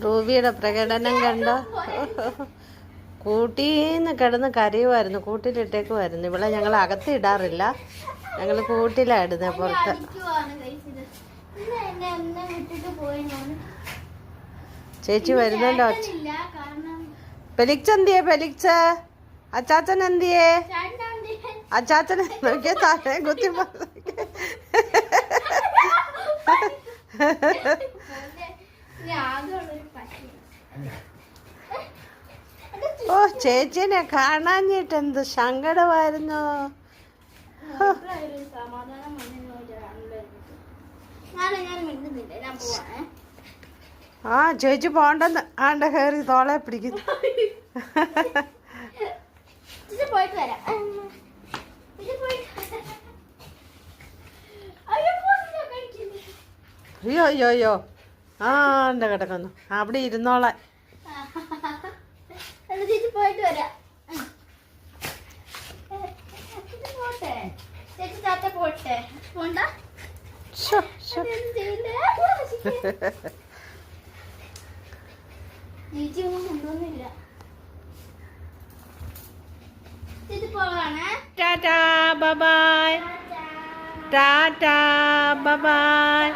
റൂബിയുടെ പ്രകടനം കണ്ടോ? കൂട്ടീന്ന് കിടന്ന് കരയുമായിരുന്നു, കൂട്ടിലിട്ടേക്കുമായിരുന്നു. ഇവിടെ ഞങ്ങൾ അകത്ത് ഇടാറില്ല, ഞങ്ങൾ കൂട്ടിലായിടുന്നത് പുറത്ത്. ചേച്ചി വരുന്നുണ്ടോ? പെലിക്സ് എന്തിയേ? പെലിക്സ് അച്ചാച്ചൻ എന്തിയേ? അച്ചാച്ചൻ നോക്കിയ താഴെ കുത്തി ഓ, ചേച്ചിനെ കാണാഞ്ഞിട്ട് എന്ത് സങ്കടമായിരുന്നു. ആ ചേച്ചി പോണ്ടെന്ന് ആണ്ട കയറി തോളെ പിടിക്കുന്നു. അയ്യോ അയ്യോ അയ്യോ, ആ ഉണ്ട് കിടക്കുന്നു. അവിടെ ഇരുന്നോളാൻ. പോയിട്ട് വരാം. പോട്ടെ പോണ്ട. ചേച്ചി ഒന്നും കൊണ്ടുവന്നില്ല. ചേച്ചി പോവാണ്. Tata bye bye. Tata bye bye.